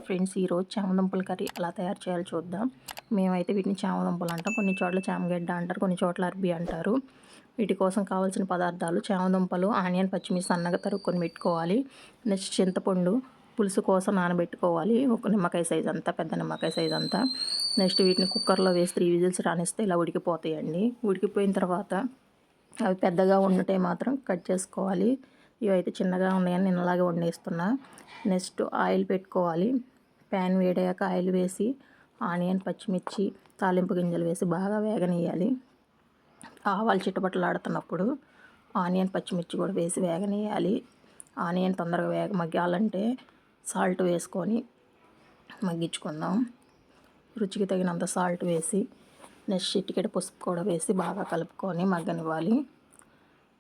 Friends, ఈరోజు చామదుంపల curry ఎలా తయారు చేయాలో చూద్దాం. మేమైతే వీటిని చామదుంపలు అంటాం, కొన్ని చోట్ల చామగడ్డ అంటారు, కొన్ని చోట్ల అరబీ అంటారు. వీటి కోసం కావాల్సిన పదార్థాలు: చామదుంపలు, ఆనియన్, పచ్చిమిర్చి సన్నగా తరుక్కొని పెట్టుకోవాలి. నెక్స్ట్ చింతపండు పులుసు కోసం నానబెట్టుకోవాలి, ఒక నిమ్మకాయ సైజ్ అంతా, పెద్ద నిమ్మకాయ సైజ్ అంతా. నెక్స్ట్ వీటిని కుక్కర్లో వేసి 3 విజిల్స్ రానిస్తే ఇలా ఉడికిపోతాయండి. ఉడికిపోయిన తర్వాత అవి పెద్దగా ఉంటే మాత్రం కట్ చేసుకోవాలి. ఇవైతే చిన్నగా ఉన్నాయని నేను అలాగే వండేస్తున్నా. నెక్స్ట్ ఆయిల్ పెట్టుకోవాలి. ప్యాన్ వేడయ్యాక ఆయిల్ వేసి ఆనియన్, పచ్చిమిర్చి, తాలింపు గింజలు వేసి బాగా వేగనీయాలి. ఆవాలు చిటపటలాడుతున్నప్పుడు ఆనియన్, పచ్చిమిర్చి కూడా వేసి వేగనీయాలి. ఆనియన్ తొందరగా మగ్గాలంటే సాల్ట్ వేసుకొని మగ్గించుకుందాం. రుచికి తగినంత సాల్ట్ వేసి నెక్స్ట్ చిటికెడు పసుపు కూడా వేసి బాగా కలుపుకొని మగ్గనివ్వాలి.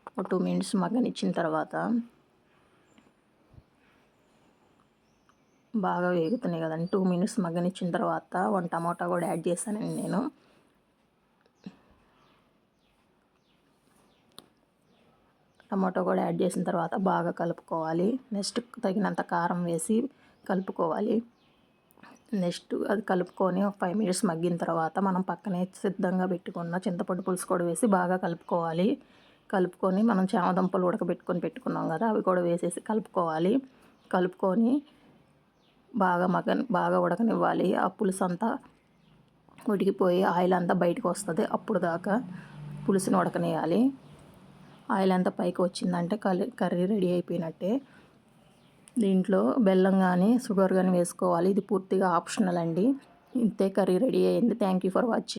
ఒక 2 మినిట్స్ మగ్గనిచ్చిన తర్వాత బాగా వేగుతున్నాయి కదండి. 2 మినిట్స్ మగ్గనిచ్చిన తర్వాత 1 టమాటా కూడా యాడ్ చేశానండి నేను. టమాటో కూడా యాడ్ చేసిన తర్వాత బాగా కలుపుకోవాలి. నెక్స్ట్ తగినంత కారం వేసి కలుపుకోవాలి. నెక్స్ట్ అది కలుపుకొని ఒక 5 మినిట్స్ మగ్గిన తర్వాత మనం పక్కనే సిద్ధంగా పెట్టుకున్న చింతపండు పులుసు కూడా వేసి బాగా కలుపుకోవాలి. కలుపుకొని మనం చామదుంపలు పెట్టుకున్నాం కదా, అవి కూడా వేసేసి కలుపుకోవాలి. కలుపుకొని బాగా ఉడకనివ్వాలి. ఆ పులుసు అంతా ఉడికిపోయి ఆయిల్ అంతా బయటకు వస్తుంది. అప్పుడు దాకా పులుసుని ఉడకనేయాలి. ఆయిల్ అంతా పైకి వచ్చిందంటే కర్రీ రెడీ అయిపోయినట్టే. దీంట్లో బెల్లం కానీ షుగర్ కానీ వేసుకోవాలి. ఇది పూర్తిగా ఆప్షనల్ అండి. ఇంతే, కర్రీ రెడీ అయ్యింది. Thank you for watching.